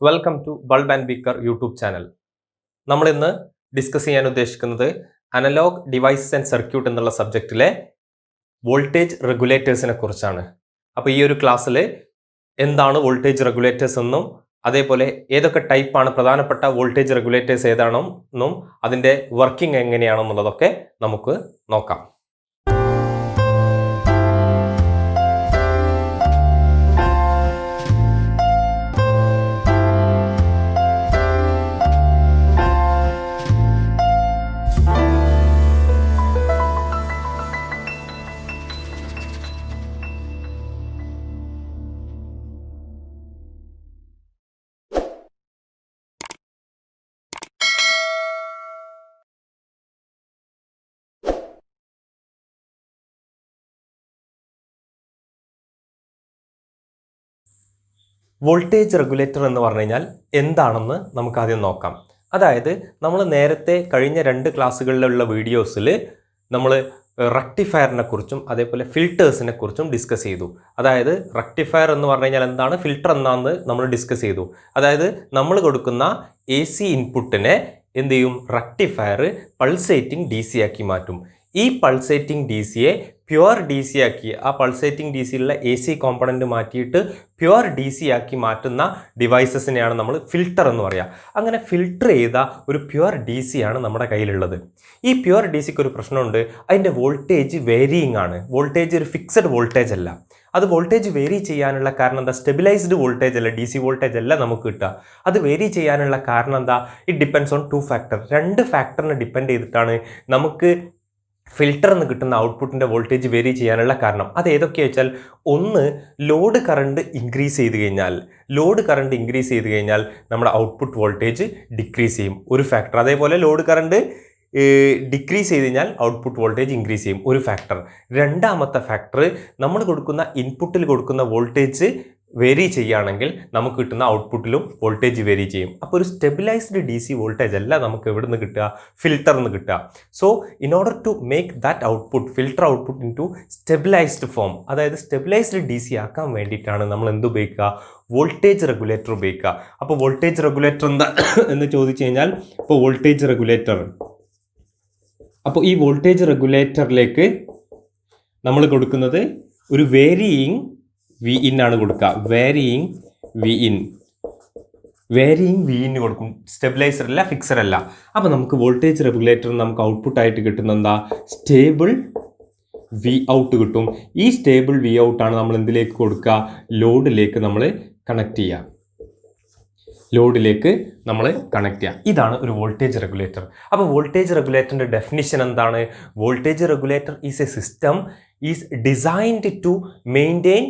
Welcome to bulb and beaker YouTube channel. നമ്മൾ ഇന്ന് discuss ചെയ്യാൻ ഉദ്ദേശിക്കുന്നത് അനലോഗ് ഡിവൈസസ് ആൻഡ് സർക്യൂട്ട് എന്നുള്ള സബ്ജക്റ്റിലെ വോൾട്ടേജ് റെഗുലേറ്റേഴ്സിനെ കുറിച്ചാണ്. അപ്പോൾ ഈ ഒരു ക്ലാസ്സിൽ എന്താണ് വോൾട്ടേജ് റെഗുലേറ്റേഴ്സ് എന്നും അതേപോലെ ഏതൊക്കെ ടൈപ്പാണ് പ്രധാനപ്പെട്ട വോൾട്ടേജ് റെഗുലേറ്റേഴ്സ് ഏതാണെന്നും അതിൻ്റെ വർക്കിംഗ് എങ്ങനെയാണെന്നുള്ളതൊക്കെ നമുക്ക് നോക്കാം. വോൾട്ടേജ് റെഗുലേറ്റർ എന്ന് പറഞ്ഞു കഴിഞ്ഞാൽ എന്താണെന്ന് നമുക്കാദ്യം നോക്കാം. അതായത് നമ്മൾ നേരത്തെ കഴിഞ്ഞ 2 ക്ലാസ്സുകളിലുള്ള വീഡിയോസിൽ നമ്മൾ റക്റ്റിഫയറിനെ കുറിച്ചും അതേപോലെ ഫിൽറ്റേഴ്സിനെ കുറിച്ചും ഡിസ്കസ് ചെയ്തു. അതായത് റക്റ്റിഫയർ എന്ന് പറഞ്ഞു കഴിഞ്ഞാൽ എന്താണ്, ഫിൽറ്റർ എന്താണെന്ന് നമ്മൾ ഡിസ്കസ് ചെയ്തു. അതായത് നമ്മൾ കൊടുക്കുന്ന AC ഇൻപുട്ടിനെ എന്ത് ചെയ്യും, റക്റ്റിഫയർ പൾസേറ്റിംഗ് DC ആക്കി മാറ്റും. ഈ പൾസേറ്റിംഗ് DCയെ പ്യുവർ DC ആക്കി, ആ പൾസേറ്റിംഗ് DCയിലുള്ള AC കോമ്പണൻറ്റ് മാറ്റിയിട്ട് പ്യുവർ DC ആക്കി മാറ്റുന്ന ഡിവൈസസിനെയാണ് നമ്മൾ ഫിൽറ്റർ എന്ന് പറയുക. അങ്ങനെ ഫിൽറ്റർ ചെയ്ത ഒരു പ്യുവർ DC ആണ് നമ്മുടെ കയ്യിലുള്ളത്. ഈ പ്യുവർ DCക്ക് ഒരു പ്രശ്നമുണ്ട്, അതിൻ്റെ വോൾട്ടേജ് വേരിയിങ് ആണ്. വോൾട്ടേജ് ഒരു ഫിക്സഡ് വോൾട്ടേജ് അല്ല. അത് വോൾട്ടേജ് വേരി ചെയ്യാനുള്ള കാരണം എന്താ, സ്റ്റെബിലൈസ്ഡ് വോൾട്ടേജ് അല്ല, DC വോൾട്ടേജ് അല്ല നമുക്ക് കിട്ടുക. അത് വേരി ചെയ്യാനുള്ള കാരണം എന്താ, ഇറ്റ് ഡിപ്പെൻഡ്സ് ഓൺ 2 ഫാക്ടർ. 2 ഫാക്ടറിനെ ഡിപ്പെൻഡ് ചെയ്തിട്ടാണ് നമുക്ക് ഫിൽറ്ററിൽ നിന്ന് കിട്ടുന്ന ഔട്ട്പുട്ടിൻ്റെ വോൾട്ടേജ് വേരി ചെയ്യാനുള്ള കാരണം. അത് ഏതൊക്കെയാ വെച്ചാൽ, ഒന്ന് ലോഡ് കറണ്ട് ഇൻക്രീസ് ചെയ്ത് കഴിഞ്ഞാൽ നമ്മുടെ ഔട്ട്പുട്ട് വോൾട്ടേജ് ഡിക്രീസ് ചെയ്യും, ഒരു ഫാക്ടർ. അതേപോലെ ലോഡ് കറണ്ട് ഡിക്രീസ് ചെയ്ത് കഴിഞ്ഞാൽ ഔട്ട്പുട്ട് വോൾട്ടേജ് ഇൻക്രീസ് ചെയ്യും, ഒരു ഫാക്ടർ. രണ്ടാമത്തെ ഫാക്ടർ, നമ്മൾ കൊടുക്കുന്ന ഇൻപുട്ടിൽ കൊടുക്കുന്ന വോൾട്ടേജ് വേരി ചെയ്യുകയാണെങ്കിൽ നമുക്ക് കിട്ടുന്ന ഔട്ട്പുട്ടിലും വോൾട്ടേജ് വേരി ചെയ്യും. അപ്പോൾ ഒരു സ്റ്റെബിലൈസ്ഡ് DC വോൾട്ടേജ് അല്ല നമുക്ക് എവിടെ നിന്ന് കിട്ടുക, ഫിൽറ്ററിൽ നിന്ന് കിട്ടുക. So in order to make that output, filter output in to stabilised form, അതായത് സ്റ്റെബിലൈസ്ഡ് DC ആക്കാൻ വേണ്ടിയിട്ടാണ് നമ്മൾ എന്ത് ഉപയോഗിക്കുക, വോൾട്ടേജ് റെഗുലേറ്റർ ഉപയോഗിക്കുക. അപ്പോൾ വോൾട്ടേജ് റെഗുലേറ്റർ എന്താ എന്ന് ചോദിച്ചു കഴിഞ്ഞാൽ, ഇപ്പോൾ വോൾട്ടേജ് റെഗുലേറ്റർ, അപ്പോൾ ഈ വോൾട്ടേജ് റെഗുലേറ്ററിലേക്ക് നമ്മൾ കൊടുക്കുന്നത് ഒരു വേരിയിങ് Vin ആണ് കൊടുക്കുക. വേരിയിങ് Vin കൊടുക്കും, സ്റ്റെബിലൈസർ അല്ല, ഫിക്സർ അല്ല. അപ്പോൾ നമുക്ക് വോൾട്ടേജ് റെഗുലേറ്റർ നമുക്ക് ഔട്ട്പുട്ടായിട്ട് കിട്ടുന്ന എന്താ, സ്റ്റേബിൾ Vout കിട്ടും. ഈ സ്റ്റേബിൾ Vout ആണ് നമ്മൾ എന്തിലേക്ക് കൊടുക്കുക, ലോഡിലേക്ക് നമ്മൾ കണക്ട് ചെയ്യുക. ഇതാണ് ഒരു വോൾട്ടേജ് റെഗുലേറ്റർ. അപ്പോൾ വോൾട്ടേജ് റെഗുലേറ്ററിൻ്റെ ഡെഫിനിഷൻ എന്താണ്, voltage regulator is a system is designed to maintain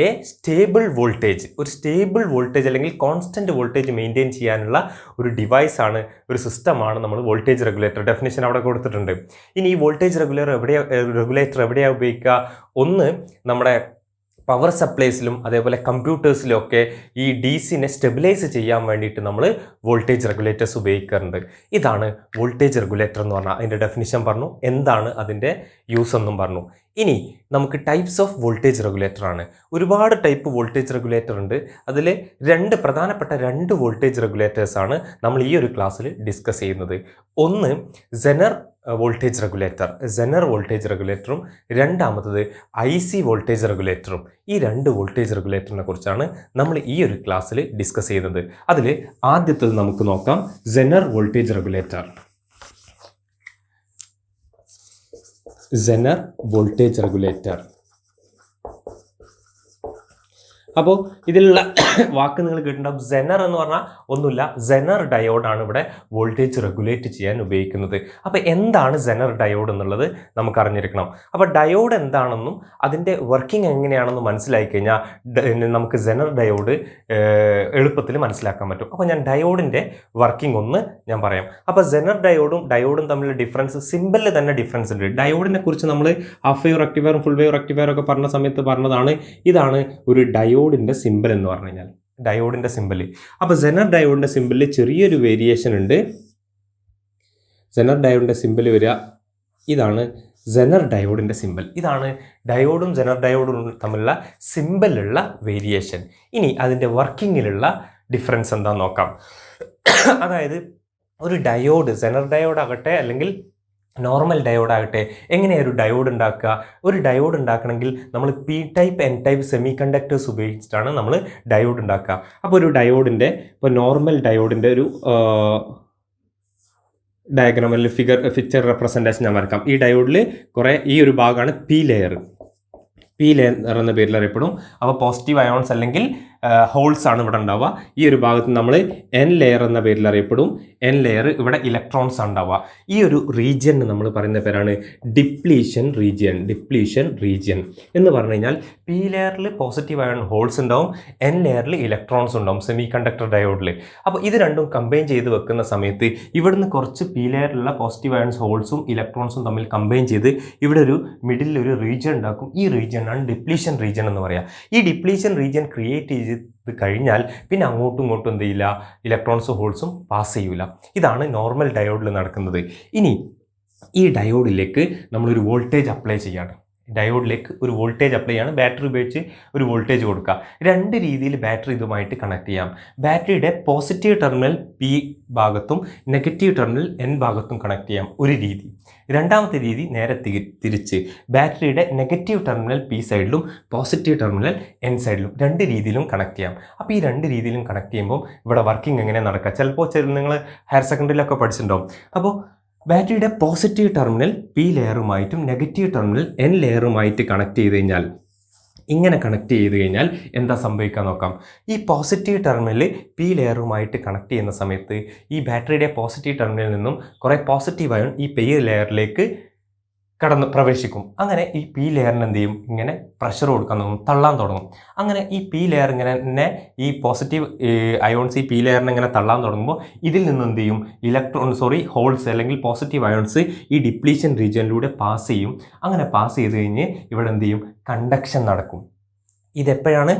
a stable voltage. ഒരു സ്റ്റേബിൾ വോൾട്ടേജ് അല്ലെങ്കിൽ കോൺസ്റ്റൻറ്റ് വോൾട്ടേജ് മെയിൻറ്റെയിൻ ചെയ്യാനുള്ള ഒരു ഡിവൈസാണ്, ഒരു സിസ്റ്റമാണ് നമ്മൾ വോൾട്ടേജ് റെഗുലേറ്റർ. ഡെഫിനിഷൻ അവിടെ കൊടുത്തിട്ടുണ്ട്. ഇനി ഈ വോൾട്ടേജ് റെഗുലേറ്റർ എവിടെയാണ് ഉപയോഗിക്കുക, ഒന്ന് നമ്മുടെ പവർ സപ്ലൈസിലും അതേപോലെ കമ്പ്യൂട്ടേഴ്സിലും ഒക്കെ ഈ DCനെ സ്റ്റെബിലൈസ് ചെയ്യാൻ വേണ്ടിയിട്ട് നമ്മൾ വോൾട്ടേജ് റെഗുലേറ്റേഴ്സ് ഉപയോഗിക്കാറുണ്ട്. ഇതാണ് വോൾട്ടേജ് റെഗുലേറ്റർ എന്ന് പറഞ്ഞാൽ. അതിൻ്റെ ഡെഫിനിഷൻ പറഞ്ഞു, എന്താണ് അതിൻ്റെ യൂസ് എന്നും പറഞ്ഞു. ഇനി നമുക്ക് ടൈപ്സ് ഓഫ് വോൾട്ടേജ് റെഗുലേറ്റർ ആണ്. ഒരുപാട് ടൈപ്പ് വോൾട്ടേജ് റെഗുലേറ്റർ ഉണ്ട്. അതിൽ പ്രധാനപ്പെട്ട 2 വോൾട്ടേജ് റെഗുലേറ്റേഴ്സാണ് നമ്മൾ ഈ ഒരു ക്ലാസ്സിൽ ഡിസ്കസ് ചെയ്യുന്നത്. ഒന്ന് സെനർ വോൾട്ടേജ് റെഗുലേറ്ററും രണ്ടാമത്തത് IC വോൾട്ടേജ് റെഗുലേറ്ററും. ഈ 2 വോൾട്ടേജ് റെഗുലേറ്ററിനെ കുറിച്ചാണ് നമ്മൾ ഈ ഒരു ക്ലാസ്സിൽ ഡിസ്കസ് ചെയ്യുന്നത്. അതിൽ ആദ്യത്തേത് നമുക്ക് നോക്കാം, സെനർ വോൾട്ടേജ് റെഗുലേറ്റർ. അപ്പോൾ ഇതിലുള്ള വാക്ക് നിങ്ങൾ കേട്ടിട്ടുണ്ടാവും. സെനർ എന്ന് പറഞ്ഞാൽ ഒന്നുമില്ല, സെനർ ഡയോഡാണ് ഇവിടെ വോൾട്ടേജ് റെഗുലേറ്റ് ചെയ്യാൻ ഉപയോഗിക്കുന്നത്. അപ്പോൾ എന്താണ് സെനർ ഡയോഡ് എന്നുള്ളത് നമുക്ക് അറിഞ്ഞിരിക്കണം. അപ്പോൾ ഡയോഡ് എന്താണെന്നും അതിൻ്റെ വർക്കിംഗ് എങ്ങനെയാണെന്നും മനസ്സിലാക്കി കഴിഞ്ഞാൽ നമുക്ക് സെനർ ഡയോഡ് എളുപ്പത്തിൽ മനസ്സിലാക്കാൻ പറ്റും. അപ്പോൾ ഞാൻ ഡയോഡിൻ്റെ വർക്കിംഗ് ഒന്ന് ഞാൻ പറയാം. അപ്പോൾ സെനർ ഡയോഡും തമ്മിലുള്ള ഡിഫറൻസ്, സിമ്പിളിൽ തന്നെ ഡിഫറൻസ് ഉണ്ട്. ഡയോഡിനെ കുറിച്ച് നമ്മൾ ഹാഫ് വേവ് റെക്ടിഫയറും ഫുൾ വേവ് റെക്ടിഫയറും ഒക്കെ പറഞ്ഞ സമയത്ത് പറഞ്ഞതാണ്. ഇതാണ് ഒരു ഡയോഡിൻ്റെ സിമ്പിൾ എന്ന് പറഞ്ഞു കഴിഞ്ഞാൽ, ഡയോഡിൻ്റെ സിമ്പിൾ. അപ്പോൾ സെനർ ഡയോഡിൻ്റെ സിമ്പിളിൽ ചെറിയൊരു വേരിയേഷൻ ഉണ്ട്. സെനർ ഡയോഡിൻ്റെ സിമ്പിൾ വരിക ഇതാണ്, സെനർ ഡയോഡിൻ്റെ സിമ്പിൾ. ഇതാണ് ഡയോഡും സെനർ ഡയോഡും തമ്മിലുള്ള സിമ്പിളിലുള്ള വേരിയേഷൻ. ഇനി അതിൻ്റെ വർക്കിങ്ങിലുള്ള ഡിഫറൻസ് എന്താണെന്ന് നോക്കാം. അതായത് ഒരു ഡയോഡ്, സെനർ ഡയോഡ് ആകട്ടെ അല്ലെങ്കിൽ നോർമൽ ഡയോഡ് ആകട്ടെ, എങ്ങനെയാണ് ഒരു ഡയോഡ് ഉണ്ടാക്കുക? ഒരു ഡയോഡ് ഉണ്ടാക്കണമെങ്കിൽ നമ്മൾ P type N type semi conductors ഉപയോഗിച്ചിട്ടാണ് നമ്മൾ ഡയോഡ് ഉണ്ടാക്കുക. അപ്പോൾ ഒരു ഡയോഡിൻ്റെ, ഇപ്പോൾ നോർമൽ ഡയോഡിൻ്റെ ഒരു ഡയഗ്രാം അല്ലെങ്കിൽ പിക്ചർ റെപ്രസെൻറ്റേഷൻ ഞാൻ വരക്കാം. ഈ ഡയോഡിൽ ഈ ഒരു ഭാഗമാണ് പി ലെയർ എന്ന പേരിൽ അറിയപ്പെടും. അപ്പോൾ പോസിറ്റീവ് അയോൺസ് അല്ലെങ്കിൽ ഹോൾസ് ആണ് ഇവിടെ ഉണ്ടാവുക. ഈ ഒരു ഭാഗത്ത് നമ്മൾ എൻ ലെയർ എന്ന പേരിൽ അറിയപ്പെടും. എൻ ലെയർ, ഇവിടെ ഇലക്ട്രോൺസ് ആണ് ഉണ്ടാവുക. ഈ ഒരു റീജിയന് നമ്മൾ പറയുന്ന പേരാണ് ഡിപ്ലീഷൻ റീജിയൻ എന്ന് പറഞ്ഞു കഴിഞ്ഞാൽ പി ലെയറിൽ പോസിറ്റീവ് അയോൺ ഹോൾസ് ഉണ്ടാവും, എൻ ലെയറിൽ ഇലക്ട്രോൺസ് ഉണ്ടാവും സെമി കണ്ടക്ടർ ഡയോഡിൽ. അപ്പോൾ ഇത് രണ്ടും കമ്പൈൻ ചെയ്ത് വെക്കുന്ന സമയത്ത് ഇവിടുന്ന് കുറച്ച് പി ലെയറിലുള്ള പോസിറ്റീവ് അയോൺസ് ഹോൾസും ഇലക്ട്രോൺസും തമ്മിൽ കമ്പൈൻ ചെയ്ത് ഇവിടെ ഒരു മിഡിൽ ഒരു റീജിയൻ ഉണ്ടാക്കും. ഈ റീജിയനാണ് ഡിപ്ലീഷൻ റീജിയൻ എന്ന് പറയുക. ഈ ഡിപ്ലീഷൻ റീജിയൻ ക്രിയേറ്റ് ചെയ്ത് കഴിഞ്ഞാൽ പിന്നെ അങ്ങോട്ടും ഇങ്ങോട്ടും എന്ത് ചെയ്യില്ല, ഇലക്ട്രോൺസും ഹോൾസും പാസ് ചെയ്യില്ല. ഇതാണ് നോർമൽ ഡയോഡിൽ നടക്കുന്നത്. ഇനി ഈ ഡയോഡിലേക്ക് നമ്മളൊരു വോൾട്ടേജ് അപ്ലൈ ചെയ്യാണ്. ഡയോഡിലേക്ക് ഒരു വോൾട്ടേജ് അപ്ലൈ ചെയ്യാണ്. ബാറ്ററി ഉപയോഗിച്ച് ഒരു വോൾട്ടേജ് കൊടുക്കുക. രണ്ട് രീതിയിൽ ബാറ്ററി ഇതുമായിട്ട് കണക്ട് ചെയ്യാം. ബാറ്ററിയുടെ പോസിറ്റീവ് ടെർമിനൽ പി ഭാഗത്തും നെഗറ്റീവ് ടെർമിനൽ എൻ ഭാഗത്തും കണക്ട് ചെയ്യാം, ഒരു രീതി. രണ്ടാമത്തെ രീതി നേരെ തിരിച്ച് ബാറ്ററിയുടെ നെഗറ്റീവ് ടെർമിനൽ പി സൈഡിലും പോസിറ്റീവ് ടെർമിനൽ എൻ സൈഡിലും, രണ്ട് രീതിയിലും കണക്ട് ചെയ്യാം. അപ്പോൾ ഈ രണ്ട് രീതിയിലും കണക്ട് ചെയ്യുമ്പോൾ ഇവിടെ വർക്കിംഗ് എങ്ങനെ നടക്കുക? ചിലപ്പോൾ നിങ്ങൾ ഹയർ സെക്കൻഡറിയിലൊക്കെ പഠിച്ചിട്ടുണ്ടാവും. അപ്പോൾ ബാറ്ററിയുടെ പോസിറ്റീവ് ടെർമിനൽ പി ലെയറുമായിട്ടും നെഗറ്റീവ് ടെർമിനൽ എൻ ലെയറുമായിട്ട് കണക്ട് ചെയ്ത് കഴിഞ്ഞാൽ, ഇങ്ങനെ കണക്ട് ചെയ്ത് കഴിഞ്ഞാൽ എന്താ സംഭവിക്കാൻ നോക്കാം. ഈ പോസിറ്റീവ് ടെർമിനൽ പി ലെയറുമായിട്ട് കണക്ട് ചെയ്യുന്ന സമയത്ത് ഈ ബാറ്ററിയുടെ പോസിറ്റീവ് ടെർമിനലിൽ നിന്നും കുറേ പോസിറ്റീവ് അയോൺ ഈ പി ലെയറിലേക്ക് പ്രവേശിക്കും. അങ്ങനെ ഈ പി ലെയറിന് എന്ത് ചെയ്യും, ഇങ്ങനെ പ്രഷർ കൊടുക്കാൻ തുടങ്ങും, തള്ളാൻ തുടങ്ങും. അങ്ങനെ ഈ പി ലെയർ ഇങ്ങനെ ഈ പോസിറ്റീവ് അയോൺസ് ഈ പി ലെയറിനെ ഇങ്ങനെ തള്ളാൻ തുടങ്ങുമ്പോൾ ഇതിൽ നിന്ന് എന്ത് ചെയ്യും, ഹോൾസ് അല്ലെങ്കിൽ പോസിറ്റീവ് അയോൺസ് ഈ ഡിപ്ലീഷൻ റീജിയനിലൂടെ പാസ് ചെയ്യും. അങ്ങനെ പാസ് ചെയ്ത് കഴിഞ്ഞ് ഇവിടെ എന്ത് ചെയ്യും, കണ്ടക്ഷൻ നടക്കും. ഇതെപ്പോഴാണ്?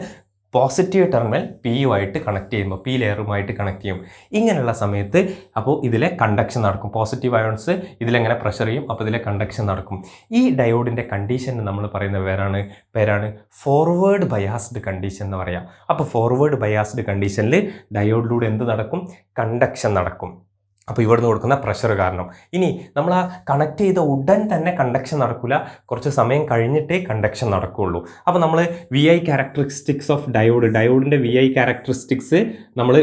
പോസിറ്റീവ് ടെർമിനൽ പി യുമായിട്ട് കണക്ട് ചെയ്യുമ്പോൾ, പി ലെയറുമായിട്ട് കണക്ട് ചെയ്യും. ഇങ്ങനെയുള്ള സമയത്ത് അപ്പോൾ ഇതിലെ കണ്ടക്ഷൻ നടക്കും. പോസിറ്റീവ് അയോൺസ് ഇതിലെങ്ങനെ പ്രഷർ ചെയ്യും, അപ്പോൾ ഇതിലെ കണ്ടക്ഷൻ നടക്കും. ഈ ഡയോഡിൻ്റെ കണ്ടീഷൻ നമ്മൾ പറയുന്ന പേരാണ് ഫോർവേഡ് ബയാസ്ഡ് കണ്ടീഷൻ എന്ന് പറയാം. അപ്പോൾ ഫോർവേഡ് ബയാസ്ഡ് കണ്ടീഷനിൽ ഡയോഡിലൂടെ എന്ത് നടക്കും, കണ്ടക്ഷൻ നടക്കും. അപ്പോൾ ഇവിടുന്ന് കൊടുക്കുന്ന പ്രഷർ കാരണം. ഇനി നമ്മൾ ആ കണക്ട് ചെയ്ത ഉടൻ തന്നെ കണ്ടക്ഷൻ നടക്കില്ല, കുറച്ച് സമയം കഴിഞ്ഞിട്ടേ കണ്ടക്ഷൻ നടക്കുകയുള്ളൂ. അപ്പോൾ നമ്മൾ വി ഐ ക്യാരക്ടറിസ്റ്റിക്സ് ഓഫ് ഡയോഡിൻ്റെ വി ഐ ക്യാരക്ടറിസ്റ്റിക്സ് നമ്മൾ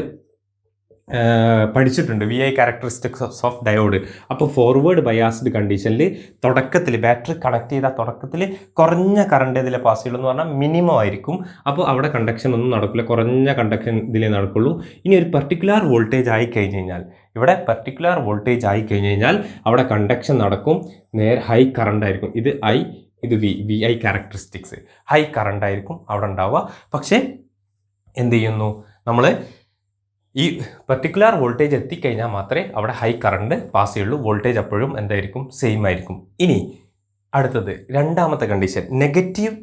പഠിച്ചിട്ടുണ്ട്, V I characteristics of diode. അപ്പോൾ ഫോർവേഡ് ബയാസ്ഡ് കണ്ടീഷനിൽ തുടക്കത്തിൽ ബാറ്ററി കണക്ട് ചെയ്ത തുടക്കത്തിൽ കുറഞ്ഞ കറണ്ട് ഇതിലെ പാസ് ചെയ്യുള്ളൂ എന്ന് പറഞ്ഞാൽ മിനിമം ആയിരിക്കും. അപ്പോൾ അവിടെ കണ്ടക്ഷൻ ഒന്നും നടക്കില്ല, കുറഞ്ഞ കണ്ടക്ഷൻ ഇതിലേ നടക്കുള്ളൂ. ഇനി ഒരു പർട്ടിക്കുലർ വോൾട്ടേജ് ആയി കഴിഞ്ഞ് കഴിഞ്ഞാൽ, ഇവിടെ പർട്ടിക്കുലർ വോൾട്ടേജ് ആയി കഴിഞ്ഞ് കഴിഞ്ഞാൽ അവിടെ കണ്ടക്ഷൻ നടക്കും, നേരെ ഹൈ കറണ്ട് ആയിരിക്കും. ഇത് ഐ, ഇത് V I characteristics. High current ആയിരിക്കും അവിടെ ഉണ്ടാവുക. പക്ഷേ എന്ത് ചെയ്യുന്നു, നമ്മൾ ഈ പർട്ടിക്കുലർ വോൾട്ടേജ് എത്തിക്കഴിഞ്ഞാൽ മാത്രമേ അവിടെ ഹൈ കറണ്ട് പാസ് ചെയ്യുള്ളൂ. വോൾട്ടേജ് അപ്പോഴും എന്തായിരിക്കും, സെയിം ആയിരിക്കും. ഇനി അടുത്തത് രണ്ടാമത്തെ കണ്ടീഷൻ, നെഗറ്റീവ്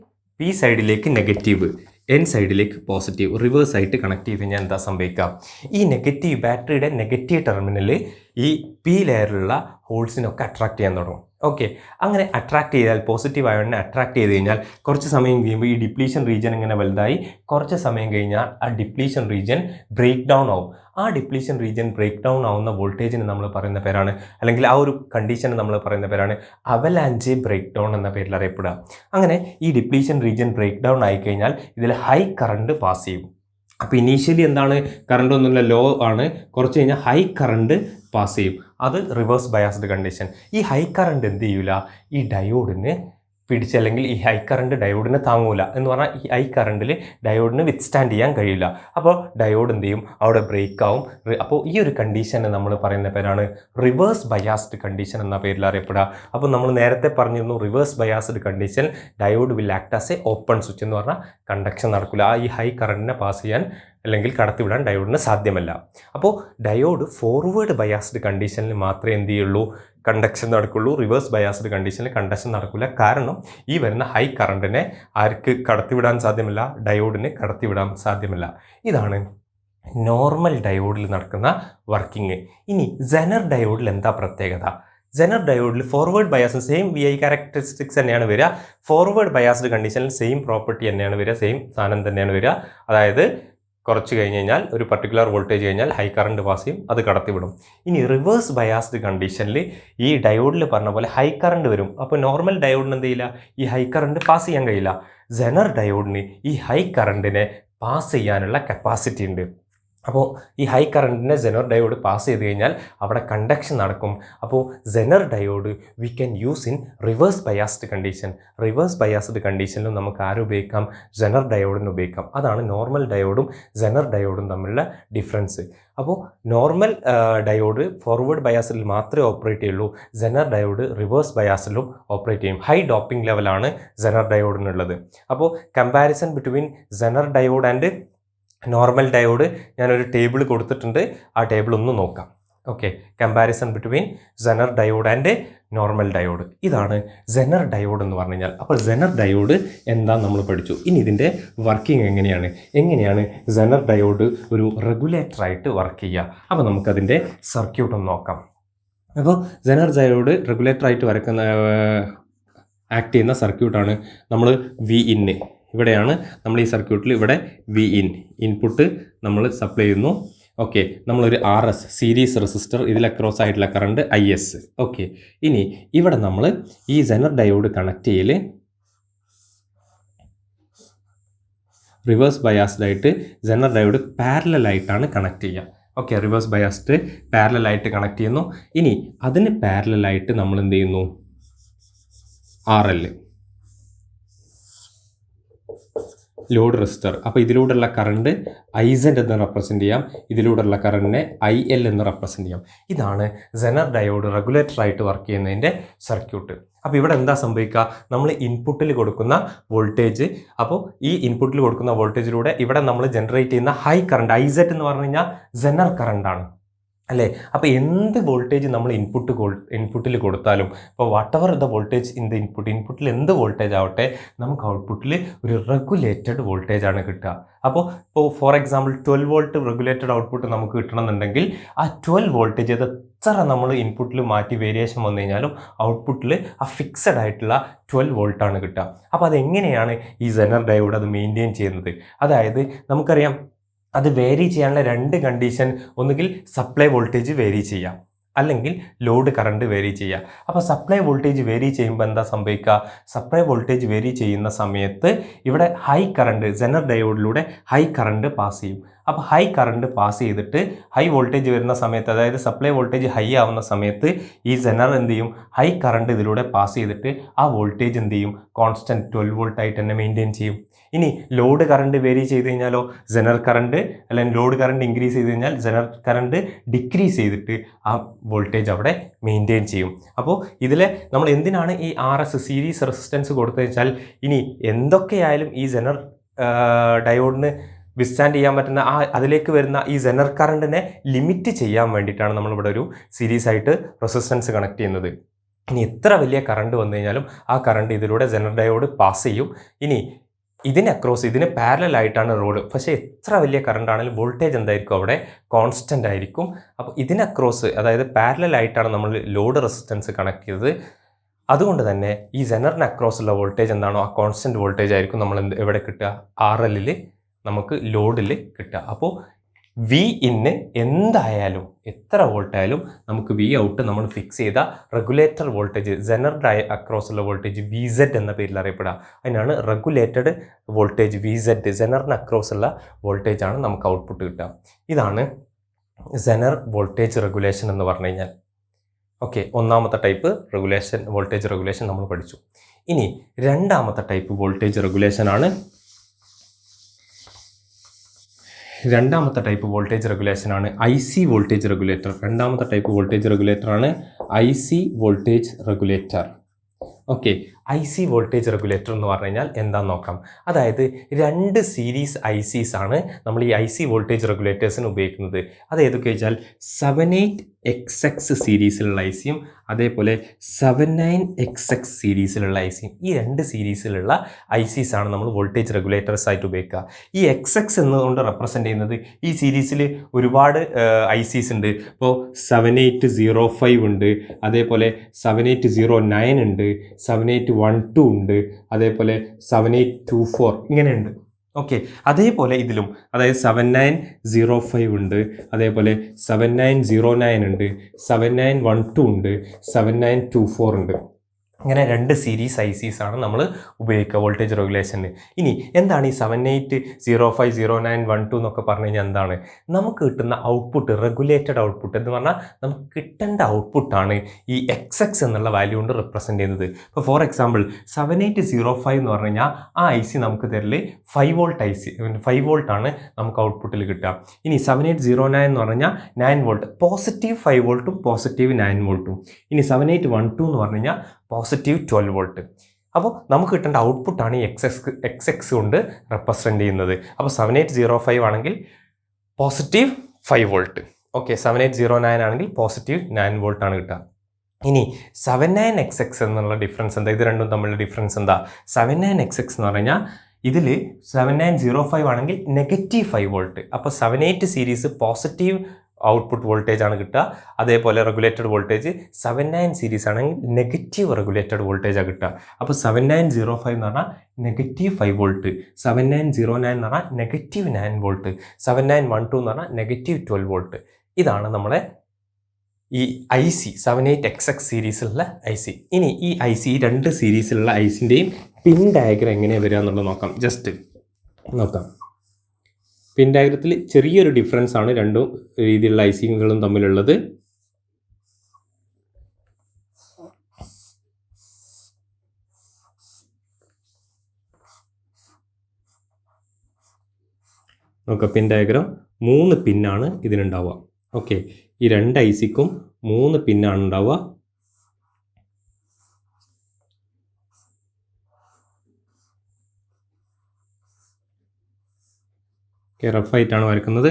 പി സൈഡിലേക്ക് നെഗറ്റീവ്, എൻ സൈഡിലേക്ക് പോസിറ്റീവ്, റിവേഴ്സ് ആയിട്ട് കണക്ട് ചെയ്ത് കഴിഞ്ഞാൽ എന്താ സംഭവിക്കുക, ഈ നെഗറ്റീവ് ബാറ്ററിയുടെ നെഗറ്റീവ് ടെർമിനൽ ഈ പി ലെയറിലുള്ള ഹോൾസിനൊക്കെ അട്രാക്ട് ചെയ്യാൻ തുടങ്ങും. ഓക്കെ, അങ്ങനെ അട്രാക്ട് ചെയ്താൽ, പോസിറ്റീവ് അയോണിനെ അട്രാക്ട് ചെയ്ത് കഴിഞ്ഞാൽ കുറച്ച് സമയം കഴിയുമ്പോൾ ഈ ഡിപ്ലീഷൻ റീജിയൻ ഇങ്ങനെ വലുതായി കുറച്ച് സമയം കഴിഞ്ഞാൽ ആ ഡിപ്ലീഷൻ റീജിയൻ ബ്രേക്ക് ഡൗൺ ആവും. ആ ഡിപ്ലീഷൻ റീജിയൻ ബ്രേക്ക് ഡൗൺ ആവുന്ന വോൾട്ടേജിന് നമ്മൾ പറയുന്ന പേരാണ്, അല്ലെങ്കിൽ ആ ഒരു കണ്ടീഷന് നമ്മൾ പറയുന്ന പേരാണ് അവലാഞ്ച് ബ്രേക്ക് ഡൗൺ എന്ന പേരിൽ അറിയപ്പെടുക. അങ്ങനെ ഈ ഡിപ്ലീഷൻ റീജിയൻ ബ്രേക്ക് ഡൗൺ ആയിക്കഴിഞ്ഞാൽ ഇതിൽ ഹൈ കറണ്ട് പാസ് ചെയ്യും. അപ്പോൾ ഇനീഷ്യലി എന്താണ്, കറണ്ട് ഒന്നുമില്ല, ലോ ആണ്, കുറച്ച് കഴിഞ്ഞാൽ ഹൈ കറണ്ട് പാസ് ചെയ്യും. അത് റിവേഴ്സ് ബയാസ്ഡ് കണ്ടീഷൻ. ഈ ഹൈ കറണ്ട് എന്ത് ചെയ്യൂല, ഈ ഡയോഡിന് പിടിച്ചല്ലെങ്കിൽ ഈ ഹൈ കറണ്ട് ഡയോഡിന് താങ്ങൂല എന്ന് പറഞ്ഞാൽ ഈ ഹൈ കറണ്ടിൽ ഡയോഡിന് വിത്ത്സ്റ്റാൻഡ് ചെയ്യാൻ കഴിയില്ല. അപ്പോൾ ഡയോഡ് എന്ത് ചെയ്യും, അവിടെ ബ്രേക്ക് ആവും. അപ്പോൾ ഈ ഒരു കണ്ടീഷനെ നമ്മൾ പറയുന്ന പേരാണ് റിവേഴ്സ് ബയാസ്ഡ് കണ്ടീഷൻ എന്ന പേരിൽ അറിയപ്പെടുക. അപ്പോൾ നമ്മൾ നേരത്തെ പറഞ്ഞിരുന്നു, reverse biased condition diode will act as A open switch എന്ന് പറഞ്ഞാൽ കണ്ടക്ഷൻ നടക്കില്ല. ഈ ഹൈ കറണ്ടിനെ പാസ് ചെയ്യാൻ അല്ലെങ്കിൽ കടത്തിവിടാൻ ഡയോഡിന് സാധ്യമല്ല. അപ്പോൾ ഡയോഡ് ഫോർവേഡ് ബയാസ്ഡ് കണ്ടീഷനിൽ മാത്രമേ എന്ത് ചെയ്യുള്ളൂ, കണ്ടക്ഷൻ നടക്കുള്ളൂ. റിവേഴ്സ് ബയാസ്ഡ് കണ്ടീഷനിൽ കണ്ടക്ഷൻ നടക്കില്ല. കാരണം ഈ വരുന്ന ഹൈ കറണ്ടിനെ ആർക്ക് കടത്തിവിടാൻ സാധ്യമല്ല, ഡയോഡിന് കടത്തിവിടാൻ സാധ്യമല്ല. ഇതാണ് നോർമൽ ഡയോഡിൽ നടക്കുന്ന വർക്കിംഗ്. ഇനി സെനർ ഡയോഡിൽ എന്താ പ്രത്യേകത? സെനർ ഡയോഡിൽ forward bias same V I characteristics തന്നെയാണ് വരിക. ഫോർവേഡ് ബയാസ്ഡ് കണ്ടീഷനിൽ സെയിം പ്രോപ്പർട്ടി തന്നെയാണ് വരിക, സെയിം സാധനം തന്നെയാണ് വരിക. അതായത് കുറച്ച് കഴിഞ്ഞ് കഴിഞ്ഞാൽ ഒരു പർട്ടിക്കുലർ വോൾട്ടേജ് കഴിഞ്ഞാൽ ഹൈ കറണ്ട് പാസ് ചെയ്യും, അത് കടത്തിവിടും. ഇനി റിവേഴ്സ് ബയാസ്ഡ് കണ്ടീഷനിൽ ഈ ഡയോഡിൽ പറഞ്ഞ പോലെ ഹൈ കറണ്ട് വരും. അപ്പോൾ നോർമൽ ഡയോഡിന് എന്ത് ചെയ്യില്ല, ഈ ഹൈ കറണ്ട് പാസ് ചെയ്യാൻ കഴിയില്ല. സെനർ ഡയോഡിന് ഈ ഹൈ കറണ്ടിനെ പാസ് ചെയ്യാനുള്ള കപ്പാസിറ്റി ഉണ്ട്. അപ്പോൾ ഈ ഹൈ കറണ്ടിനെ സെനർ ഡയോഡ് പാസ് ചെയ്ത് കഴിഞ്ഞാൽ അവിടെ കണ്ടക്ഷൻ നടക്കും. അപ്പോൾ Zener diode we can use in reverse biased condition. Reverse biased കണ്ടീഷനിലും നമുക്ക് ഉപയോഗിക്കാം, സെനർ ഡയോഡിന് ഉപയോഗിക്കാം. അതാണ് നോർമൽ ഡയോഡും സെനർ ഡയോഡും തമ്മിലുള്ള ഡിഫറൻസ്. അപ്പോൾ നോർമൽ ഡയോഡ് ഫോർവേഡ് ബയാസിൽ മാത്രമേ ഓപ്പറേറ്റ് ചെയ്യുള്ളൂ, സെനർ ഡയോഡ് റിവേഴ്സ് ബയാസിലും ഓപ്പറേറ്റ് ചെയ്യും. ഹൈ ഡോപ്പിംഗ് ലെവലാണ് സെനർ ഡയോഡിനുള്ളത്. അപ്പോൾ comparison between Zener diode and normal diode ഞാനൊരു ടേബിൾ കൊടുത്തിട്ടുണ്ട്, ആ ടേബിൾ ഒന്ന് നോക്കാം. Okay, comparison between Zener diode and normal diode. ഇതാണ് സെനർ ഡയോഡ് എന്ന് പറഞ്ഞു കഴിഞ്ഞാൽ. അപ്പോൾ സെനർ ഡയോഡ് എന്താ നമ്മൾ പഠിച്ചു. ഇനി ഇതിൻ്റെ വർക്കിംഗ് എങ്ങനെയാണ് സെനർ ഡയോഡ് ഒരു റെഗുലേറ്ററായിട്ട് വർക്ക് ചെയ്യുക. അപ്പോൾ നമുക്കതിൻ്റെ സർക്യൂട്ട് ഒന്ന് നോക്കാം. അപ്പോൾ സെനർ ഡയോഡ് റെഗുലേറ്ററായിട്ട് ആക്ട് ചെയ്യുന്ന സർക്യൂട്ടാണ് നമ്മൾ വി ഇൻ. ഇവിടെയാണ് നമ്മൾ ഈ സർക്യൂട്ടിൽ ഇവിടെ വി ഇൻപുട്ട് നമ്മൾ സപ്ലൈ ചെയ്യുന്നു. ഓക്കെ, നമ്മളൊരു RS സീരീസ് റെസിസ്റ്റർ, ഇതിൽ അക്രോസ് ആയിട്ടുള്ള കറണ്ട് IS. ഓക്കെ, ഇനി ഇവിടെ നമ്മൾ ഈ സെനർ ഡയോഡ് കണക്ട് ചെയ്യൽ റിവേഴ്സ് ബയാസ്ഡ് ആയിട്ട് സെനർ ഡയോഡ് പാരലലായിട്ടാണ് കണക്ട് ചെയ്യുക. ഓക്കെ, റിവേഴ്സ് ബയാസ്ഡ് പാരലലായിട്ട് കണക്ട് ചെയ്യുന്നു. ഇനി അതിന് പാരലലായിട്ട് നമ്മൾ എന്ത് ചെയ്യുന്നു, RL ലോഡ് റെസിസ്റ്റർ. അപ്പോൾ ഇതിലൂടെയുള്ള കറണ്ട് IZ എന്ന് റെപ്രസെൻ്റ് ചെയ്യാം, ഇതിലൂടെയുള്ള കറണ്ടിനെ IL എന്ന് റെപ്രസെൻ്റ് ചെയ്യാം. ഇതാണ് സെനർ ഡയോഡ് റെഗുലേറ്ററായിട്ട് വർക്ക് ചെയ്യുന്നതിൻ്റെ സർക്യൂട്ട്. അപ്പോൾ ഇവിടെ എന്താ സംഭവിക്കുക, നമ്മൾ ഇൻപുട്ടിൽ കൊടുക്കുന്ന വോൾട്ടേജ്, അപ്പോൾ ഈ ഇൻപുട്ടിൽ കൊടുക്കുന്ന വോൾട്ടേജിലൂടെ ഇവിടെ നമ്മൾ ജനറേറ്റ് ചെയ്യുന്ന ഹൈ കറണ്ട് IZ എന്ന് പറഞ്ഞു കഴിഞ്ഞാൽ സെനർ കറണ്ടാണ് അല്ലേ. അപ്പോൾ എന്ത് വോൾട്ടേജ് നമ്മൾ ഇൻപുട്ടിൽ കൊടുത്താലും, ഇപ്പോൾ what ever the voltage in the ഇൻപുട്ടിൽ എന്ത് വോൾട്ടേജ് ആവട്ടെ, നമുക്ക് ഔട്ട്പുട്ടിൽ ഒരു റെഗുലേറ്റഡ് വോൾട്ടേജ് ആണ് കിട്ടുക. അപ്പോൾ for example 12 volt regulated output നമുക്ക് കിട്ടണമെന്നുണ്ടെങ്കിൽ ആ 12 വോൾട്ടേജ് എത്ര നമ്മൾ ഇൻപുട്ടിൽ മാറ്റി വേരിയേഷൻ വന്നു കഴിഞ്ഞാലും ഔട്ട്പുട്ടിൽ ആ ഫിക്സഡ് ആയിട്ടുള്ള 12 വോൾട്ടാണ് കിട്ടുക. അപ്പോൾ അതെങ്ങനെയാണ് ഈ സെനർ ഡയോഡ് അത് മെയിൻറ്റെയിൻ ചെയ്യുന്നത്? അതായത് നമുക്കറിയാം, അത് വേരി ചെയ്യാനുള്ള രണ്ട് കണ്ടീഷൻ, ഒന്നുകിൽ സപ്ലൈ വോൾട്ടേജ് വേരി ചെയ്യാം, അല്ലെങ്കിൽ ലോഡ് കറണ്ട് വേരി ചെയ്യുക. അപ്പോൾ സപ്ലൈ വോൾട്ടേജ് വേരി ചെയ്യുമ്പോൾ എന്താ സംഭവിക്കുക, സപ്ലൈ വോൾട്ടേജ് വേരി ചെയ്യുന്ന സമയത്ത് ഇവിടെ ഹൈ കറണ്ട് സെനർ ഡയോഡിലൂടെ ഹൈ കറണ്ട് പാസ് ചെയ്യും. അപ്പോൾ ഹൈ കറണ്ട് പാസ് ചെയ്തിട്ട് ഹൈ വോൾട്ടേജ് വരുന്ന സമയത്ത്, അതായത് സപ്ലൈ വോൾട്ടേജ് ഹൈ ആവുന്ന സമയത്ത് ഈ സെനർ എന്ത് ചെയ്യും, ഹൈ കറണ്ട് ഇതിലൂടെ പാസ് ചെയ്തിട്ട് ആ വോൾട്ടേജ് എന്ത് ചെയ്യും, കോൺസ്റ്റൻറ്റ് 12 വോൾട്ട് ആയിട്ട് തന്നെ മെയിൻറ്റെയിൻ ചെയ്യും. ഇനി ലോഡ് കറണ്ട് വേരി ചെയ്ത് കഴിഞ്ഞാലോ, സെനർ കറണ്ട് അല്ലെങ്കിൽ ലോഡ് കറണ്ട് ഇൻക്രീസ് ചെയ്ത് കഴിഞ്ഞാൽ സെനർ കറണ്ട് ഡിക്രീസ് ചെയ്തിട്ട് ആ വോൾട്ടേജ് അവിടെ മെയിൻറ്റെയിൻ ചെയ്യും. അപ്പോൾ ഇതിൽ നമ്മൾ എന്തിനാണ് ഈ RS സീരീസ് റെസിസ്റ്റൻസ് കൊടുത്തത് വെച്ചാൽ, ഇനി എന്തൊക്കെയായാലും ഈ സെനർ ഡയോഡിന് വിസ്റ്റാൻഡ് ചെയ്യാൻ പറ്റുന്ന അതിലേക്ക് വരുന്ന ഈ സെനർ കറണ്ടിനെ ലിമിറ്റ് ചെയ്യാൻ വേണ്ടിയിട്ടാണ് നമ്മളിവിടെ ഒരു സീരീസ് ആയിട്ട് റെസിസ്റ്റൻസ് കണക്ട് ചെയ്യുന്നത്. ഇനി എത്ര വലിയ കറണ്ട് വന്നു കഴിഞ്ഞാലും ആ കറണ്ട് ഇതിലൂടെ സെനർ ഡയോഡ് പാസ് ചെയ്യും. ഇനി ഇതിന് പാരലലായിട്ടാണ് റോഡ്, പക്ഷേ എത്ര വലിയ കറണ്ട് ആണെങ്കിലും വോൾട്ടേജ് എന്തായിരിക്കും, അവിടെ കോൺസ്റ്റൻ്റ് ആയിരിക്കും. അപ്പോൾ ഇതിനക്രോസ്, അതായത് പാരലലായിട്ടാണ് നമ്മൾ ലോഡ് റെസിസ്റ്റൻസ് കണക്ട് ചെയ്തത്. അതുകൊണ്ട് തന്നെ ഈ സെനറിന് അക്രോസ് ഉള്ള വോൾട്ടേജ് എന്താണോ, ആ കോൺസ്റ്റൻറ്റ് വോൾട്ടേജ് ആയിരിക്കും നമ്മൾ എവിടെ കിട്ടുക, RL നമുക്ക് ലോഡിൽ കിട്ടുക. അപ്പോൾ വി ഇന്ന് എന്തായാലും എത്ര വോൾട്ടായാലും നമുക്ക് വി ഔട്ട് നമ്മൾ ഫിക്സ് ചെയ്ത റെഗുലേറ്റർ വോൾട്ടേജ്, സെനർ അക്രോസ് ഉള്ള വോൾട്ടേജ് VZ എന്ന പേരിൽ അറിയപ്പെടുക. അതിനാണ് റെഗുലേറ്റഡ് വോൾട്ടേജ് VZ, സെനറിന് അക്രോസ് ഉള്ള വോൾട്ടേജാണ് നമുക്ക് ഔട്ട്പുട്ട് കിട്ടുക. ഇതാണ് സെനർ വോൾട്ടേജ് റെഗുലേഷൻ എന്ന് പറഞ്ഞു കഴിഞ്ഞാൽ. ഓക്കെ, ഒന്നാമത്തെ ടൈപ്പ് വോൾട്ടേജ് റെഗുലേഷൻ നമ്മൾ പഠിച്ചു. ഇനി രണ്ടാമത്തെ ടൈപ്പ് വോൾട്ടേജ് റെഗുലേഷനാണ് IC വോൾട്ടേജ് റെഗുലേറ്റർ. രണ്ടാമത്തെ ടൈപ്പ് വോൾട്ടേജ് റെഗുലേറ്ററാണ് IC voltage regulator. Okay, IC voltage regulator എന്ന് പറഞ്ഞു കഴിഞ്ഞാൽ എന്താണെന്ന് നോക്കാം. അതായത് 2 സീരീസ് ICs ആണ് നമ്മൾ ഈ IC വോൾട്ടേജ് റെഗുലേറ്റേഴ്സിന് ഉപയോഗിക്കുന്നത്. അത് ഏതൊക്കെ വെച്ചാൽ 78XX സീരീസിലുള്ള ICയും അതേപോലെ 79XX സീരീസിലുള്ള ICയും. ഈ 2 സീരീസിലുള്ള ICs ആണ് നമ്മൾ വോൾട്ടേജ് റെഗുലേറ്റേഴ്സ് ആയിട്ട് ഉപയോഗിക്കുക. ഈ XX എന്നുകൊണ്ട് റെപ്രസെൻ്റ് ചെയ്യുന്നത് ഈ സീരീസിൽ ഒരുപാട് ICs ഉണ്ട്. ഇപ്പോൾ 7805 ഉണ്ട്, അതേപോലെ 7809 ഉണ്ട്, 7812 ഉണ്ട്, അതേപോലെ 7824 ഇങ്ങനെയുണ്ട്. ഓക്കെ, അതേപോലെ ഇതിലും അതായത് 7905 ഉണ്ട്, അതേപോലെ 7909 ഉണ്ട്, 7912 ഉണ്ട്, 7924 ഉണ്ട്. ഇങ്ങനെ 2 സീരീസ് ICs ആണ് നമ്മൾ ഉപയോഗിക്കുക വോൾട്ടേജ് റെഗുലേഷന്. ഇനി എന്താണ് ഈ 78050912 എന്നൊക്കെ പറഞ്ഞു കഴിഞ്ഞാൽ എന്താണ്? നമുക്ക് കിട്ടുന്ന ഔട്ട്പുട്ട്, റെഗുലേറ്റഡ് ഔട്ട്പുട്ട് എന്ന് പറഞ്ഞാൽ നമുക്ക് കിട്ടേണ്ട ഔട്ട്പുട്ടാണ് ഈ XX എന്നുള്ള വാല്യൂ കൊണ്ട് റെപ്രസെൻറ്റ് ചെയ്യുന്നത്. ഇപ്പോൾ ഫോർ എക്സാമ്പിൾ 7805 എന്ന് പറഞ്ഞു കഴിഞ്ഞാൽ ആ IC നമുക്ക് തരല് 5 വോൾട്ട് IC, 5 വോൾട്ടാണ് നമുക്ക് ഔട്ട്പുട്ടിൽ കിട്ടുക. ഇനി 7809 എന്ന് പറഞ്ഞു കഴിഞ്ഞാൽ 9 വോൾട്ട്, പോസിറ്റീവ് 5 വോൾട്ടും പോസിറ്റീവ് 9 വോൾട്ടും. ഇനി 7812 എന്ന് പറഞ്ഞു കഴിഞ്ഞാൽ പോസിറ്റീവ് 12 വോൾട്ട്. അപ്പോൾ നമുക്ക് കിട്ടേണ്ട ഔട്ട്പുട്ടാണ് ഈ XX കൊണ്ട് റെപ്രസെൻറ്റ് ചെയ്യുന്നത്. അപ്പോൾ 7805 ആണെങ്കിൽ പോസിറ്റീവ് 5 വോൾട്ട്, ഓക്കെ. 7809 ആണെങ്കിൽ പോസിറ്റീവ് 9 വോൾട്ടാണ് കിട്ടുക. ഇനി 79XX എന്നുള്ള ഡിഫറൻസ് എന്താ? ഇത് രണ്ടും തമ്മിലുള്ള ഡിഫറൻസ് എന്താ? 79XX എന്ന് പറഞ്ഞു കഴിഞ്ഞാൽ ഇതിൽ 7905 ആണെങ്കിൽ നെഗറ്റീവ് 5 വോൾട്ട്. അപ്പോൾ 78 സീരീസ് പോസിറ്റീവ് ഔട്ട്പുട്ട് വോൾട്ടേജ് ആണ് കിട്ടുക. അതേപോലെ റെഗുലേറ്റഡ് വോൾട്ടേജ് 79 സീരീസ് ആണെങ്കിൽ നെഗറ്റീവ് റെഗുലേറ്റഡ് വോൾട്ടേജാണ് കിട്ടുക. അപ്പോൾ 7905 എന്ന് പറഞ്ഞാൽ നെഗറ്റീവ് 5 വോൾട്ട്, 7909 എന്ന് പറഞ്ഞാൽ നെഗറ്റീവ് 9 വോൾട്ട്, 7912 എന്ന് പറഞ്ഞാൽ നെഗറ്റീവ് 12 വോൾട്ട്. ഇതാണ് നമ്മളെ ഈ IC 78XX സീരീസിലുള്ള IC. ഇനി ഈ IC, ഈ 2 സീരീസിലുള്ള ICൻ്റെയും പിൻ ഡയഗ്രം എങ്ങനെയാണ് വരിക എന്നുള്ളത് നോക്കാം. ജസ്റ്റ് നോക്കാം. പിൻ ഡയഗ്രത്തിൽ ചെറിയൊരു ഡിഫറൻസ് ആണ് രണ്ടും രീതിയിലുള്ള ICകളും തമ്മിലുള്ളത്. നോക്കാം, പിൻ ഡയഗ്രം 3 പിന്നാണ് ഇതിനുണ്ടാവുക. ഓക്കെ, ഈ 2 ICക്കും 3 പിന്നാണ് ഉണ്ടാവുക. റഫായിട്ടാണ് വരക്കുന്നത്.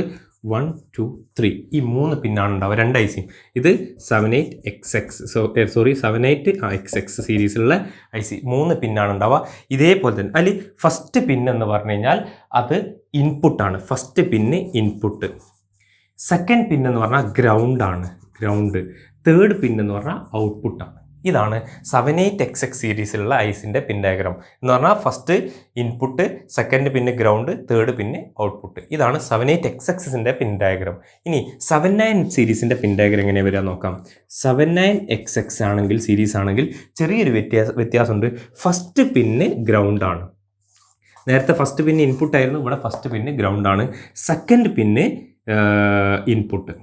1 2 3 ഈ 3 പിന്നാണ് ഉണ്ടാവുക 2 IC. ഇത് 78XX സീരീസിലുള്ള IC 3 പിന്നാണ് ഉണ്ടാവുക. ഇതേപോലെ തന്നെ അതിൽ ഫസ്റ്റ് പിൻ എന്ന് പറഞ്ഞു കഴിഞ്ഞാൽ അത് ഇൻപുട്ടാണ്. ഫസ്റ്റ് പിന്ന് ഇൻപുട്ട്, സെക്കൻഡ് പിൻ എന്ന് പറഞ്ഞാൽ ഗ്രൗണ്ടാണ്, ഗ്രൗണ്ട്, തേർഡ് പിൻ എന്ന് പറഞ്ഞാൽ ഔട്ട്പുട്ടാണ്. ഇതാണ് 78XX സീരീസിലുള്ള ICൻ്റെ പിൻ ഡയഗ്രാം എന്ന് പറഞ്ഞാൽ ഫസ്റ്റ് ഇൻപുട്ട്, സെക്കൻഡ് പിന്നെ ഗ്രൗണ്ട്, തേർഡ് പിന്നെ ഔട്ട്പുട്ട്. ഇതാണ് 78XXൻ്റെ പിൻ ഡയഗ്രാം. ഇനി 79 സീരീസിൻ്റെ പിൻ ഡയഗ്രാം എങ്ങനെ വരിക നോക്കാം. 79XX ആണെങ്കിൽ, സീരീസ് ആണെങ്കിൽ ചെറിയൊരു വ്യത്യാസമുണ്ട്. ഫസ്റ്റ് പിന്നെ ഗ്രൗണ്ടാണ്. നേരത്തെ ഫസ്റ്റ് പിന്നെ ഇൻപുട്ടായിരുന്നു, ഇവിടെ ഫസ്റ്റ് പിന്നെ ഗ്രൗണ്ടാണ്. സെക്കൻഡ് പിന്നെ ഇൻപുട്ട്.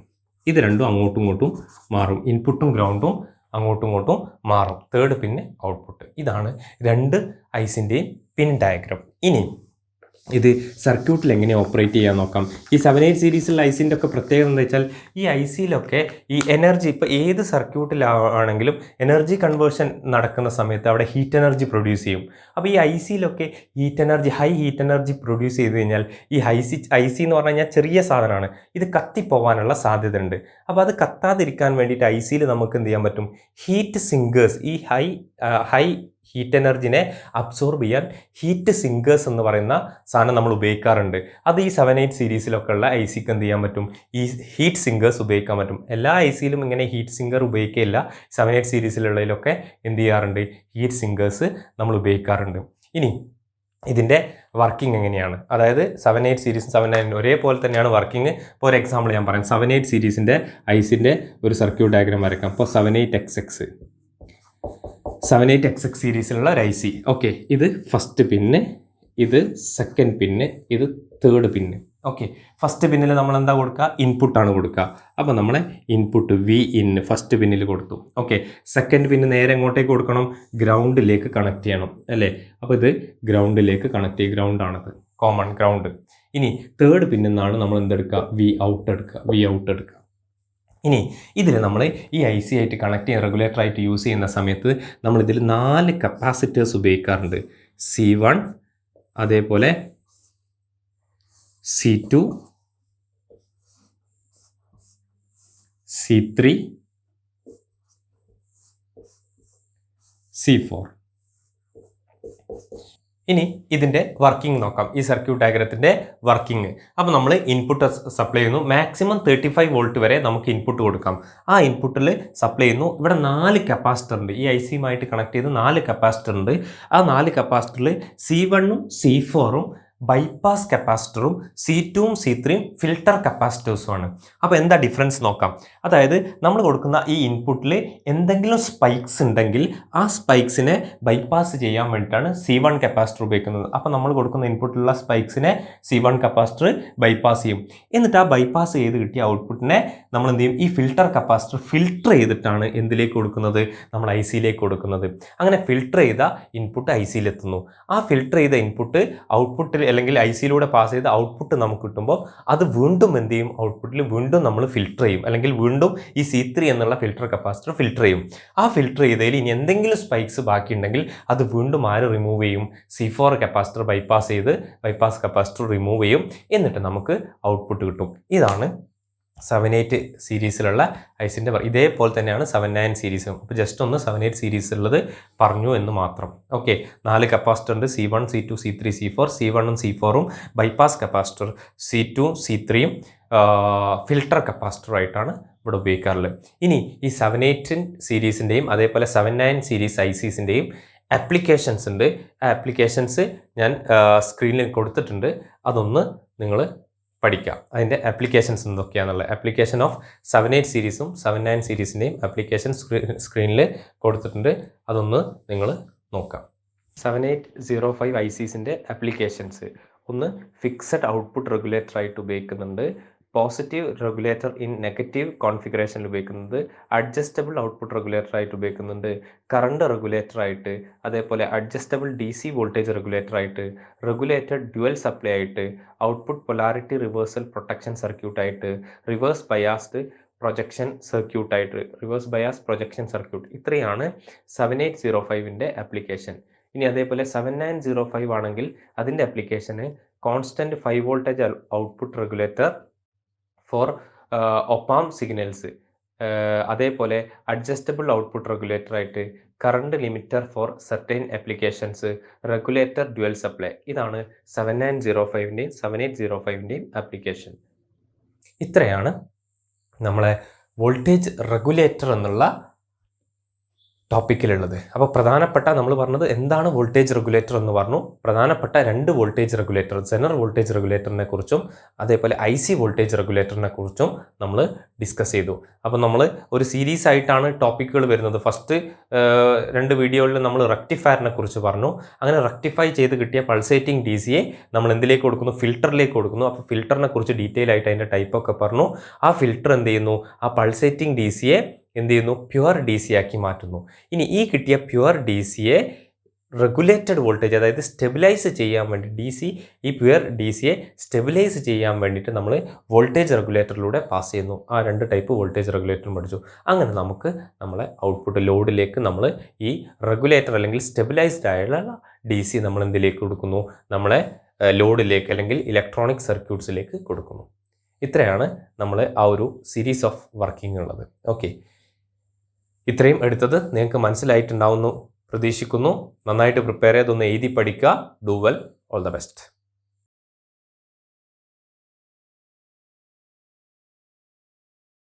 ഇത് രണ്ടും അങ്ങോട്ടും ഇങ്ങോട്ടും മാറും. ഇൻപുട്ടും ഗ്രൗണ്ടും അങ്ങോട്ടും ഇങ്ങോട്ടും മാറും. തേർഡ് പിന്നെ ഔട്ട്പുട്ട്. ഇതാണ് 2 ICൻ്റെയും പിൻ ഡയഗ്രാം. ഇനി ഇത് സർക്യൂട്ടിൽ എങ്ങനെ ഓപ്പറേറ്റ് ചെയ്യാൻ നോക്കാം. ഈ 78 സീരീസിലുള്ള ICൻ്റെ ഒക്കെ പ്രത്യേകത എന്താ വെച്ചാൽ ഈ ICയിലൊക്കെ ഈ എനർജി, ഇപ്പോൾ ഏത് സർക്യൂട്ടിലാണെങ്കിലും എനർജി കൺവേർഷൻ നടക്കുന്ന സമയത്ത് അവിടെ ഹീറ്റ് എനർജി പ്രൊഡ്യൂസ് ചെയ്യും. അപ്പോൾ ഈ ICയിലൊക്കെ heat energy, high heat energy produce ചെയ്ത് കഴിഞ്ഞാൽ ഈ IC എന്ന് പറഞ്ഞു കഴിഞ്ഞാൽ ചെറിയ സാധനമാണ്, ഇത് കത്തിപ്പോവാനുള്ള സാധ്യത ഉണ്ട്. അപ്പോൾ അത് കത്താതിരിക്കാൻ വേണ്ടിയിട്ട് ICയിൽ നമുക്ക് എന്ത് ചെയ്യാൻ പറ്റും? ഹീറ്റ് സിങ്കേഴ്സ്, ഈ ഹൈ ഹീറ്റ് എനർജിനെ അബ്സോർബ് ചെയ്യാൻ ഹീറ്റ് സിങ്കേഴ്സ് എന്ന് പറയുന്ന സാധനം നമ്മൾ ഉപയോഗിക്കാറുണ്ട്. അത് ഈ 78 സീരീസിലൊക്കെ ഉള്ള ICക്ക് എന്ത് ചെയ്യാൻ പറ്റും? ഈ ഹീറ്റ് സിങ്കേഴ്സ് ഉപയോഗിക്കാൻ പറ്റും. എല്ലാ ICയിലും ഇങ്ങനെ ഹീറ്റ് സിങ്കർ ഉപയോഗിക്കുകയില്ല. 78 സീരീസിലുള്ളതിലൊക്കെ എന്ത് ചെയ്യാറുണ്ട്? ഹീറ്റ് സിങ്കേഴ്സ് നമ്മൾ ഉപയോഗിക്കാറുണ്ട്. ഇനി ഇതിൻ്റെ വർക്കിംഗ് എങ്ങനെയാണ്? അതായത് 78 സീരീസും 79 ഒരേപോലെ തന്നെയാണ് വർക്കിംഗ്. ഇപ്പോൾ ഒരു എക്സാമ്പിൾ ഞാൻ പറയാം. 78 സീരീസിൻ്റെ ICൻ്റെ ഒരു സർക്യൂട്ട് ഡയഗ്രാം വരയ്ക്കാം. അപ്പോൾ 78XX സീരീസിലുള്ള ഒരു IC. ഓക്കെ, ഇത് ഫസ്റ്റ് പിന്ന്, ഇത് സെക്കൻഡ് പിന്ന്, ഇത് തേർഡ് പിന്ന്. ഓക്കെ, ഫസ്റ്റ് പിന്നിൽ നമ്മൾ എന്താ കൊടുക്കുക? ഇൻപുട്ടാണ് കൊടുക്കുക. അപ്പോൾ നമ്മളെ ഇൻപുട്ട് Vin ഫസ്റ്റ് പിന്നിൽ കൊടുത്തു. ഓക്കെ, സെക്കൻഡ് പിന്ന് നേരെ എങ്ങോട്ടേക്ക് കൊടുക്കണം? ഗ്രൗണ്ടിലേക്ക് കണക്ട് ചെയ്യണം അല്ലേ? അപ്പോൾ ഇത് ഗ്രൗണ്ടിലേക്ക് കണക്ട് ചെയ്യും. ഗ്രൗണ്ടാണത്, കോമൺ ഗ്രൗണ്ട്. ഇനി തേർഡ് പിന്നിൽ നമ്മൾ എന്തെടുക്കുക? Vout എടുക്കുക. ഇനി ഇതിൽ നമ്മൾ ഈ IC ആയിട്ട് കണക്ട് ചെയ്യുന്ന, റെഗുലേറ്റർ ആയിട്ട് യൂസ് ചെയ്യുന്ന സമയത്ത് നമ്മളിതിൽ 4 കപ്പാസിറ്റേഴ്സ് ഉപയോഗിക്കാറുണ്ട്. C1, അതേപോലെ C2, C3, C4. ഇനി ഇതിൻ്റെ വർക്കിംഗ് നോക്കാം. ഈ സർക്യൂട്ട് ഡയഗ്രത്തിൻ്റെ വർക്കിംഗ്. അപ്പോൾ നമ്മൾ ഇൻപുട്ട് സപ്ലൈ ചെയ്യുന്നു. മാക്സിമം 35 വോൾട്ട് വരെ നമുക്ക് ഇൻപുട്ട് കൊടുക്കാം. ആ ഇൻപുട്ടിൽ സപ്ലൈ ചെയ്യുന്നു. ഇവിടെ 4 കപ്പാസിറ്റർ ഉണ്ട്. ഈ ICയുമായിട്ട് കണക്ട് ചെയ്ത് 4 കപ്പാസിറ്റർ ഉണ്ട്. ആ 4 കപ്പാസിറ്ററിൽ C1ഉം C4ഉം ബൈപ്പാസ് കപ്പാസിറ്ററും C2ഉം C3ഉം ഫിൽട്ടർ കപ്പാസിറ്റേഴ്സുമാണ്. അപ്പോൾ എന്താ ഡിഫറൻസ് നോക്കാം. അതായത് നമ്മൾ കൊടുക്കുന്ന ഈ ഇൻപുട്ടിൽ എന്തെങ്കിലും സ്പൈക്സ് ഉണ്ടെങ്കിൽ ആ സ്പൈക്സിനെ ബൈപ്പാസ് ചെയ്യാൻ വേണ്ടിയിട്ടാണ് C1 കപ്പാസിറ്റർ ഉപയോഗിക്കുന്നത്. അപ്പോൾ നമ്മൾ കൊടുക്കുന്ന ഇൻപുട്ടിലുള്ള സ്പൈക്സിനെ C1 കപ്പാസിറ്റർ ബൈപ്പാസ് ചെയ്യും. എന്നിട്ട് ആ ബൈപ്പാസ് ചെയ്ത് കിട്ടിയ ഔട്ട്പുട്ടിനെ നമ്മൾ എന്ത് ചെയ്യും, ഈ ഫിൽട്ടർ കപ്പാസിറ്റർ ഫിൽട്ടർ ചെയ്തിട്ടാണ് എന്തിലേക്ക് കൊടുക്കുന്നത്, നമ്മൾ ICയിലേക്ക് കൊടുക്കുന്നത്. അങ്ങനെ ഫിൽട്ടർ ചെയ്ത ഇൻപുട്ട് ICയിലെത്തുന്നു. ആ ഫിൽട്ടർ ചെയ്ത ഇൻപുട്ട് ഔട്ട്പുട്ടിൽ അല്ലെങ്കിൽ ICയിലൂടെ പാസ് ചെയ്ത ഔട്ട്പുട്ട് നമുക്ക് കിട്ടുമ്പോൾ അത് വീണ്ടും എന്ത് ചെയ്യും, ഔട്ട്പുട്ടിൽ വീണ്ടും നമ്മൾ ഫിൽട്ടർ ചെയ്യും, അല്ലെങ്കിൽ വീണ്ടും ഈ C3 എന്നുള്ള ഫിൽട്ടർ കപ്പാസിറ്റർ ഫിൽട്ടർ ചെയ്യും. ആ ഫിൽട്ടർ ചെയ്തതിൽ ഇനി എന്തെങ്കിലും സ്പൈക്സ് ബാക്കിയുണ്ടെങ്കിൽ അത് വീണ്ടും ആര് റിമൂവ് ചെയ്യും, C4 കപ്പാസിറ്റർ ബൈപ്പാസ് ചെയ്ത് ബൈപ്പാസ് കപ്പാസിറ്റർ റിമൂവ് ചെയ്യും. എന്നിട്ട് നമുക്ക് ഔട്ട്പുട്ട് കിട്ടും. ഇതാണ് 7-8 സീരീസിലുള്ള ഐസിൻ്റെ. ഇതേപോലെ തന്നെയാണ് 7-9 സീരീസും. അപ്പോൾ ജസ്റ്റ് ഒന്ന് 7-8 സീരീസിലുള്ളത് പറഞ്ഞു എന്ന് മാത്രം. ഓക്കെ, 4 കപ്പാസിറ്റർ ഉണ്ട്, C1 C2 C3 C4. C1ഉം C4ഉം ബൈപ്പാസ് കപ്പാസിറ്റർ, C2ഉം C3ഉം ഫിൽട്ടർ കപ്പാസിറ്ററായിട്ടാണ് ഇവിടെ ഉപയോഗിക്കാറുള്ളത്. ഇനി ഈ 7-8 സീരീസിൻ്റെയും അതേപോലെ 7-9 സീരീസ് ICസിൻ്റെയും ആപ്ലിക്കേഷൻസ് ഉണ്ട്. ആ ആപ്ലിക്കേഷൻസ് ഞാൻ സ്ക്രീനിൽ കൊടുത്തിട്ടുണ്ട്. അതൊന്ന് നിങ്ങൾ പഠിക്കാം. അതിൻ്റെ ആപ്ലിക്കേഷൻസ് എന്തൊക്കെയാണെന്നുള്ളത്. ആപ്ലിക്കേഷൻ ഓഫ് 7-8 സീരീസും 7-9 സീരീസിൻ്റെയും ആപ്ലിക്കേഷൻ സ്ക്രീനിൽ കൊടുത്തിട്ടുണ്ട്. അതൊന്ന് നിങ്ങൾ നോക്കാം. 7805 ICസിൻ്റെ ആപ്ലിക്കേഷൻസ്. ഒന്ന്, ഫിക്സഡ് ഔട്ട്പുട്ട് റെഗുലേറ്റർ ആയിട്ട് ഉപയോഗിക്കുന്നുണ്ട്. പോസിറ്റീവ് റെഗുലേറ്റർ ഇൻ നെഗറ്റീവ് കോൺഫിഗറേഷനിൽ ഉപയോഗിക്കുന്നത്. അഡ്ജസ്റ്റബിൾ ഔട്ട്പുട്ട് റെഗുലേറ്റർ ആയിട്ട് ഉപയോഗിക്കുന്നുണ്ട്. കറണ്ട് റെഗുലേറ്റർ ആയിട്ട്, അതേപോലെ അഡ്ജസ്റ്റബിൾ DC വോൾട്ടേജ് റെഗുലേറ്റർ ആയിട്ട്, റെഗുലേറ്റഡ് ഡ്യുവൽ സപ്ലൈ ആയിട്ട്, output polarity reversal protection circuit ആയിട്ട്, റിവേഴ്സ് ബയാസ്ഡ് പ്രൊജക്ഷൻ സർക്യൂട്ട് ആയിട്ട്, റിവേഴ്സ് ബയാസ് പ്രൊജക്ഷൻ സർക്യൂട്ട്. ഇത്രയാണ് 7805ൻ്റെ ആപ്ലിക്കേഷൻ. ഇനി അതേപോലെ 7905 ആണെങ്കിൽ അതിൻ്റെ ആപ്ലിക്കേഷന് constant 5 voltage output regulator for op amp signals, അതേപോലെ അഡ്ജസ്റ്റബിൾ ഔട്ട്പുട്ട് റെഗുലേറ്റർ ആയിട്ട്, current limiter for certain applications, regulator dual supply. ഇതാണ് 7905ൻ്റെയും 7805ൻ്റെയും ആപ്ലിക്കേഷൻ. ഇത്രയാണ് നമ്മളെ വോൾട്ടേജ് റെഗുലേറ്റർ എന്നുള്ള ടോപ്പിക്കിലുള്ളത്. അപ്പോൾ പ്രധാനപ്പെട്ട നമ്മൾ പറഞ്ഞത് എന്താണ് വോൾട്ടേജ് റെഗുലേറ്റർ എന്ന് പറഞ്ഞു. പ്രധാനപ്പെട്ട 2 വോൾട്ടേജ് റെഗുലേറ്റർ, ജനറൽ വോൾട്ടേജ് റെഗുലേറ്ററിനെ കുറിച്ചും അതേപോലെ IC വോൾട്ടേജ് റെഗുലേറ്ററിനെ കുറിച്ചും നമ്മൾ ഡിസ്കസ് ചെയ്തു. അപ്പോൾ നമ്മൾ ഒരു സീരീസ് ആയിട്ടാണ് ടോപ്പിക്കുകൾ വരുന്നത്. ഫസ്റ്റ് 2 വീഡിയോയിൽ നമ്മൾ റെക്ടിഫയറിനെ കുറിച്ച് പറഞ്ഞു. അങ്ങനെ റെക്ടിഫൈ ചെയ്ത് കിട്ടിയ പൾസേറ്റിംഗ് DCയെ നമ്മൾ എന്തിലേക്ക് കൊടുക്കുന്നു, ഫിൽട്ടറിലേക്ക് കൊടുക്കുന്നു. അപ്പോൾ ഫിൽട്ടറിനെ കുറിച്ച് ഡീറ്റെയിൽ ആയിട്ട് അതിൻ്റെ ടൈപ്പൊക്കെ പറഞ്ഞു. ആ ഫിൽട്ടർ എന്ത് ചെയ്യുന്നു, ആ പൾസേറ്റിംഗ് DCയെ എന്ത് ചെയ്യുന്നു, പ്യുവർ DC ആക്കി മാറ്റുന്നു. ഇനി ഈ കിട്ടിയ പ്യുവർ DCയെ റെഗുലേറ്റഡ് വോൾട്ടേജ്, അതായത് സ്റ്റെബിലൈസ് ചെയ്യാൻ വേണ്ടി ഈ പ്യുവർ DCയെ സ്റ്റെബിലൈസ് ചെയ്യാൻ വേണ്ടിയിട്ട് നമ്മൾ വോൾട്ടേജ് റെഗുലേറ്ററിലൂടെ പാസ് ചെയ്യുന്നു. ആ 2 ടൈപ്പ് വോൾട്ടേജ് റെഗുലേറ്ററും പഠിച്ചു. അങ്ങനെ നമുക്ക് നമ്മളെ ഔട്ട്പുട്ട് ലോഡിലേക്ക് നമ്മൾ ഈ റെഗുലേറ്റർ അല്ലെങ്കിൽ സ്റ്റെബിലൈസ്ഡ് ആയുള്ള DC നമ്മൾ എന്തിലേക്ക് കൊടുക്കുന്നു, നമ്മളെ ലോഡിലേക്ക് അല്ലെങ്കിൽ ഇലക്ട്രോണിക് സർക്യൂട്ട്സിലേക്ക് കൊടുക്കുന്നു. ഇത്രയാണ് നമ്മൾ ആ ഒരു സീരീസ് ഓഫ് വർക്കിംഗ് ഉള്ളത്. ഓക്കെ, ഇത്രയും എടുത്തത് നിങ്ങൾക്ക് മനസ്സിലായിട്ടുണ്ടാവുന്നു പ്രതീക്ഷിക്കുന്നു. നന്നായിട്ട് പ്രിപ്പയർ ചെയ്തൊന്ന് എഴുതി പഠിക്കുക. Do well. All the best.